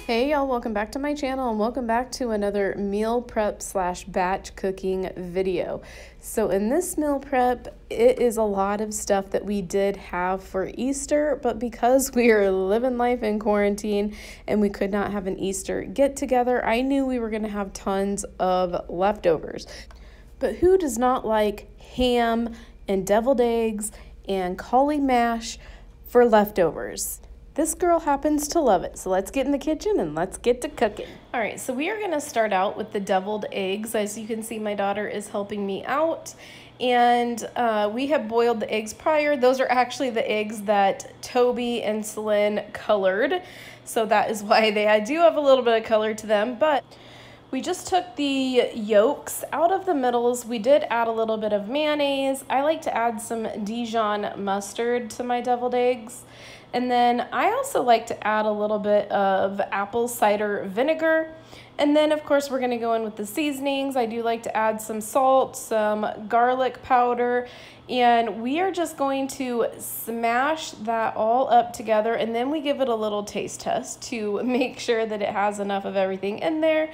Hey y'all, welcome back to my channel and welcome back to another meal prep / batch cooking video. So in this meal prep, it is a lot of stuff that we did have for Easter, but because we are living life in quarantine and we could not have an Easter get together, I knew we were going to have tons of leftovers. But who does not like ham and deviled eggs and cauli mash for leftovers? This girl happens to love it. So let's get in the kitchen and let's get to cooking. All right, so we are gonna start out with the deviled eggs. As you can see, my daughter is helping me out. And we have boiled the eggs prior. Those are actually the eggs that Toby and Celine colored. So that is why I do have a little bit of color to them. But we just took the yolks out of the middles. We did add a little bit of mayonnaise. I like to add some Dijon mustard to my deviled eggs. And then I also like to add a little bit of apple cider vinegar. And then of course we're gonna go in with the seasonings. I do like to add some salt, some garlic powder, and we are just going to smash that all up together, and then we give it a little taste test to make sure that it has enough of everything in there.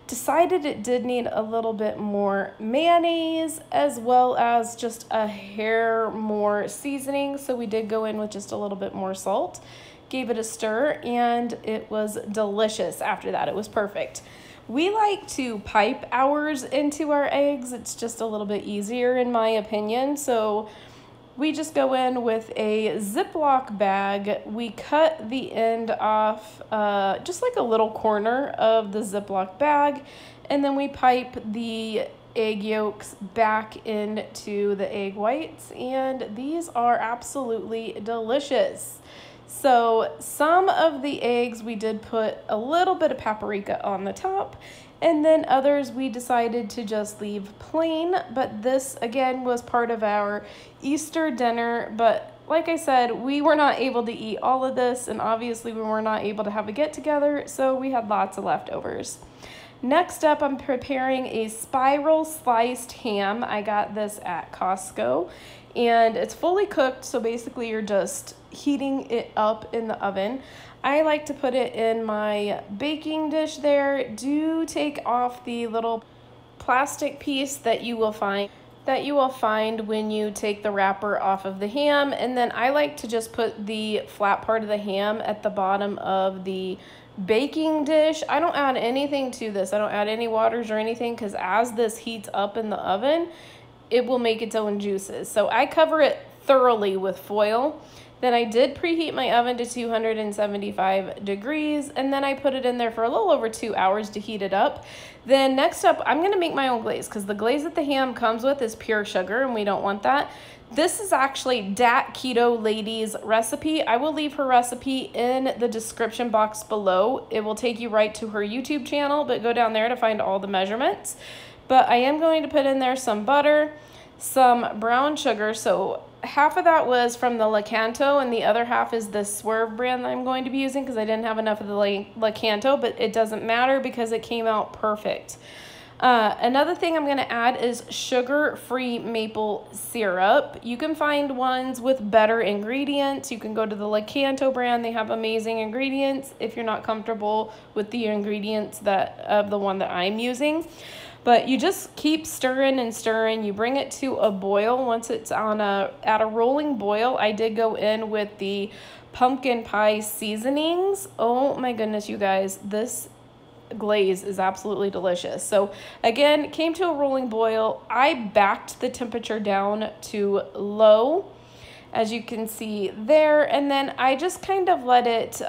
Decided it did need a little bit more mayonnaise as well as just a hair more seasoning, so we did go in with just a little bit more salt. Gave it a stir and it was delicious after that. It was perfect. We like to pipe ours into our eggs. It's just a little bit easier in my opinion. So we just go in with a Ziploc bag. We cut the end off just like a little corner of the Ziploc bag, and then we pipe the egg yolks back into the egg whites, and these are absolutely delicious. So some of the eggs we did put a little bit of paprika on the top, and then others we decided to just leave plain. But this again was part of our Easter dinner. But like I said, we were not able to eat all of this, and obviously we were not able to have a get together, so we had lots of leftovers. Next up, I'm preparing a spiral sliced ham. I got this at Costco, and it's fully cooked, so basically you're just heating it up in the oven. I like to put it in my baking dish there. Do take off the little plastic piece that you will find when you take the wrapper off of the ham, and then I like to just put the flat part of the ham at the bottom of the baking dish. I don't add anything to this. I don't add any waters or anything, because as this heats up in the oven, it will make its own juices. So I cover it thoroughly with foil. Then I did preheat my oven to 275 degrees, and then I put it in there for a little over 2 hours to heat it up. Then next up, I'm gonna make my own glaze, because the glaze that the ham comes with is pure sugar, and we don't want that. This is actually Dat Keto Lady's recipe. I will leave her recipe in the description box below. It will take you right to her YouTube channel, but go down there to find all the measurements. But I am going to put in there some butter, some brown sugar. So half of that was from the Lakanto, and the other half is the Swerve brand that I'm going to be using, because I didn't have enough of the Lakanto, but it doesn't matter because it came out perfect. Another thing I'm going to add is sugar-free maple syrup. You can find ones with better ingredients. You can go to the Lakanto brand. They have amazing ingredients if you're not comfortable with the ingredients of the one that I'm using. But you just keep stirring and stirring. You bring it to a boil. Once it's at a rolling boil, I did go in with the pumpkin pie seasonings. Oh my goodness, you guys, this glaze is absolutely delicious. So again, came to a rolling boil. I backed the temperature down to low, as you can see there, and then I just kind of let it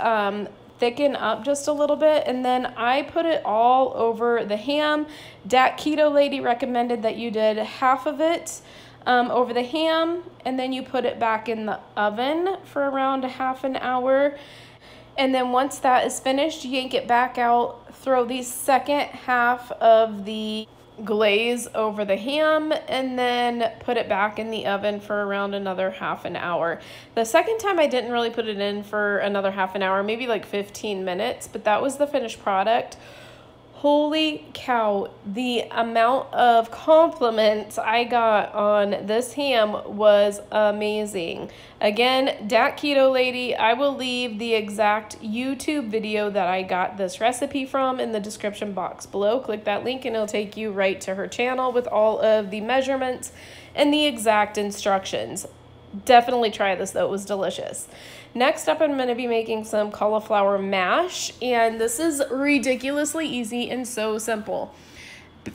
thicken up just a little bit, and then I put it all over the ham. Dat Keto Lady recommended that you did half of it over the ham, and then you put it back in the oven for around a half an hour. And then once that is finished, yank it back out, throw the second half of the glaze over the ham, and then put it back in the oven for around another half an hour. The second time I didn't really put it in for another half an hour, maybe like 15 minutes, but that was the finished product. Holy cow, the amount of compliments I got on this ham was amazing. Again, Dat Keto Lady, I will leave the exact YouTube video that I got this recipe from in the description box below. Click that link and it'll take you right to her channel with all of the measurements and the exact instructions. Definitely try this though, it was delicious. Next up, I'm going to be making some cauliflower mash, and this is ridiculously easy and so simple.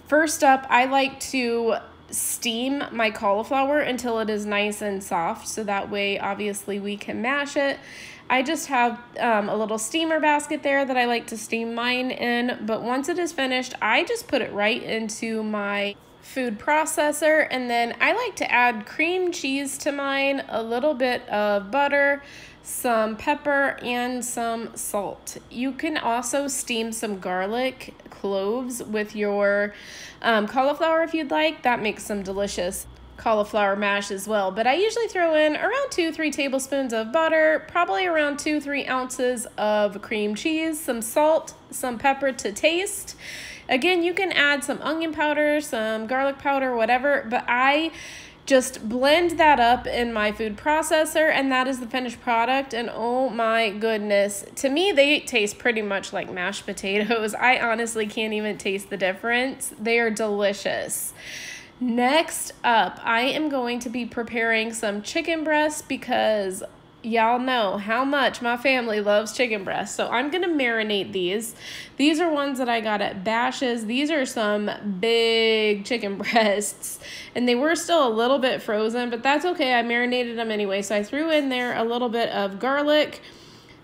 First up, I like to steam my cauliflower until it is nice and soft, so that way obviously we can mash it. I just have a little steamer basket there that I like to steam mine in, but once it is finished, I just put it right into my food processor, and then I like to add cream cheese to mine, a little bit of butter, some pepper, and some salt. You can also steam some garlic cloves with your cauliflower if you'd like. That makes some delicious cauliflower mash as well. But I usually throw in around 2-3 tablespoons of butter, probably around 2-3 ounces of cream cheese, some salt, some pepper to taste. Again, you can add some onion powder, some garlic powder, whatever, but I just blend that up in my food processor, and that is the finished product. And oh my goodness, to me they taste pretty much like mashed potatoes. I honestly can't even taste the difference. They are delicious. Next up, I am going to be preparing some chicken breasts because y'all know how much my family loves chicken breasts. So I'm going to marinate these. These are ones that I got at Bash's. These are some big chicken breasts, and they were still a little bit frozen, but that's okay. I marinated them anyway. So I threw in there a little bit of garlic,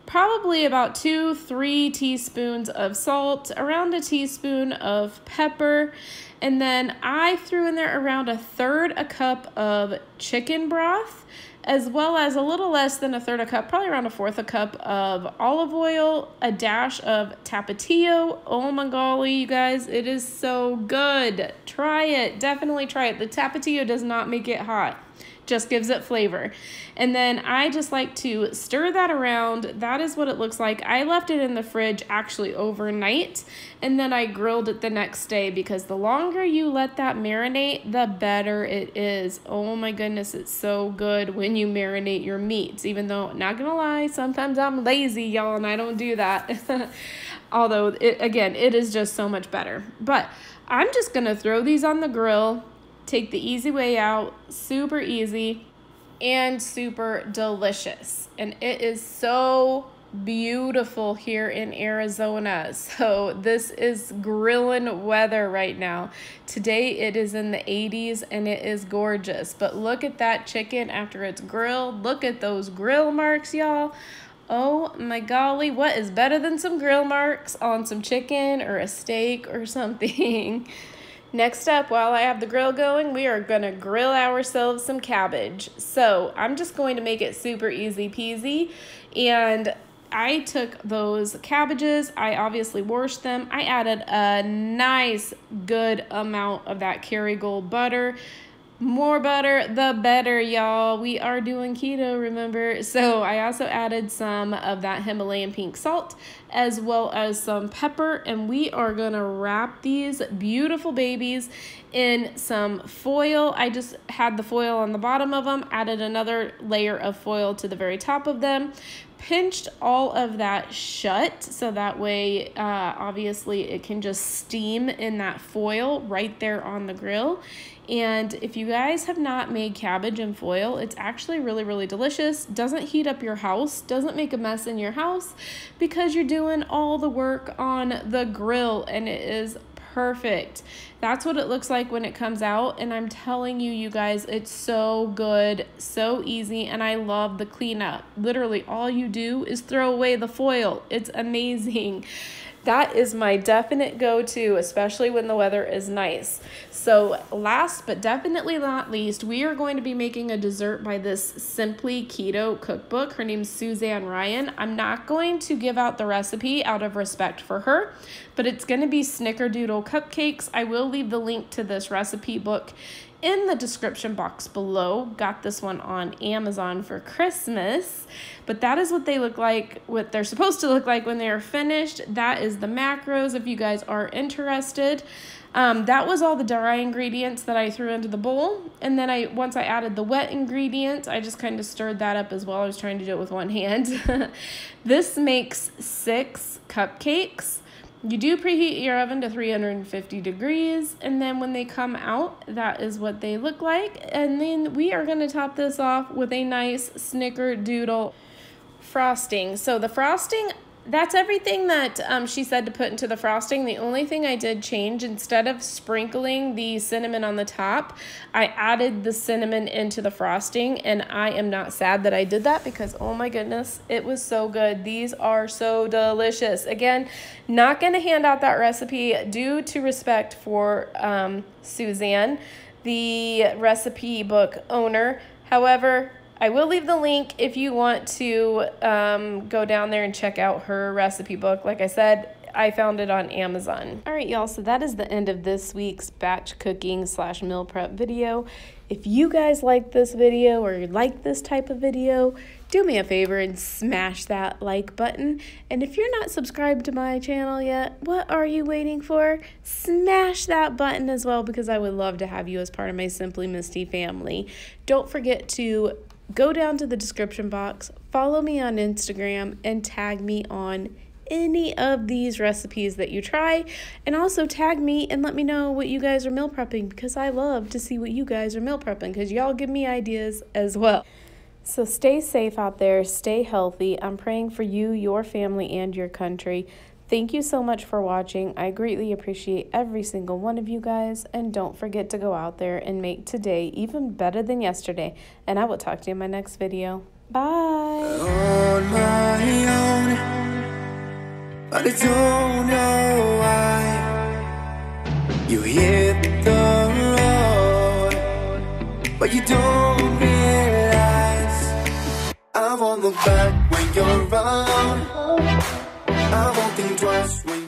probably about 2-3 teaspoons of salt, around a teaspoon of pepper, and then I threw in there around 1/3 cup of chicken broth, as well as a little less than 1/3 cup, probably around 1/4 cup of olive oil, a dash of tapatio. Oh my golly, you guys, it is so good. Try it, definitely try it. The tapatio does not make it hot, just gives it flavor. And then I just like to stir that around. That is what it looks like. I left it in the fridge actually overnight, and then I grilled it the next day, because the longer you let that marinate, the better it is. Oh my goodness, it's so good when you marinate your meats, even though, not gonna lie, sometimes I'm lazy, y'all, and I don't do that. Although, it is just so much better. But I'm just gonna throw these on the grill, take the easy way out, super easy and super delicious. And it is so beautiful here in Arizona. So this is grilling weather right now. Today it is in the 80s and it is gorgeous. But look at that chicken after it's grilled. Look at those grill marks, y'all. Oh my golly, what is better than some grill marks on some chicken or a steak or something? Next up, while I have the grill going, we are going to grill ourselves some cabbage. So I'm just going to make it super easy peasy. And I took those cabbages, I obviously washed them. I added a nice good amount of that Kerrygold butter. More butter, the better, y'all. We are doing keto, remember? So I also added some of that Himalayan pink salt, as well as some pepper, and we are gonna wrap these beautiful babies in some foil. I just had the foil on the bottom of them, added another layer of foil to the very top of them, pinched all of that shut so that way obviously it can just steam in that foil right there on the grill. And if you guys have not made cabbage in foil, it's actually really, really delicious. Doesn't heat up your house, doesn't make a mess in your house, because you're doing all the work on the grill, and it is perfect. That's what it looks like when it comes out, and I'm telling you, you guys, it's so good, so easy, and I love the cleanup. Literally, all you do is throw away the foil. It's amazing. That is my definite go-to, especially when the weather is nice. So last but definitely not least, we are going to be making a dessert by this Simply Keto cookbook. Her name's Suzanne Ryan. I'm not going to give out the recipe out of respect for her, but it's going to be snickerdoodle cupcakes. I will leave the link to this recipe book in the description box below. Got this one on Amazon for Christmas, but that is what they look like, what they're supposed to look like when they are finished. That is the macros if you guys are interested. That was all the dry ingredients that I threw into the bowl, and then once I added the wet ingredients, I just kind of stirred that up as well. I was trying to do it with one hand. This makes 6 cupcakes. You do preheat your oven to 350 degrees, and then when they come out, that is what they look like. And then we are going to top this off with a nice snickerdoodle frosting. So the frosting, that's everything that she said to put into the frosting. The only thing I did change, instead of sprinkling the cinnamon on the top, I added the cinnamon into the frosting, and I am not sad that I did that because, oh my goodness, it was so good. These are so delicious. Again, not going to hand out that recipe due to respect for Suzanne, the recipe book owner. However, I will leave the link if you want to go down there and check out her recipe book. Like I said, I found it on Amazon. All right, y'all, so that is the end of this week's batch cooking / meal prep video. If you guys like this video or like this type of video, do me a favor and smash that like button. And if you're not subscribed to my channel yet, what are you waiting for? Smash that button as well, because I would love to have you as part of my Simply Misty family. Don't forget to go down to the description box, follow me on Instagram, and tag me on any of these recipes that you try. And also tag me and let me know what you guys are meal prepping, because I love to see what you guys are meal prepping, because y'all give me ideas as well. So stay safe out there, stay healthy. I'm praying for you, your family, and your country. Thank you so much for watching. I greatly appreciate every single one of you guys. And don't forget to go out there and make today even better than yesterday. And I will talk to you in my next video. Bye. On my own, but I don't know why you hit the road, but you don't realize I won't look back when you're around. I won't think twice when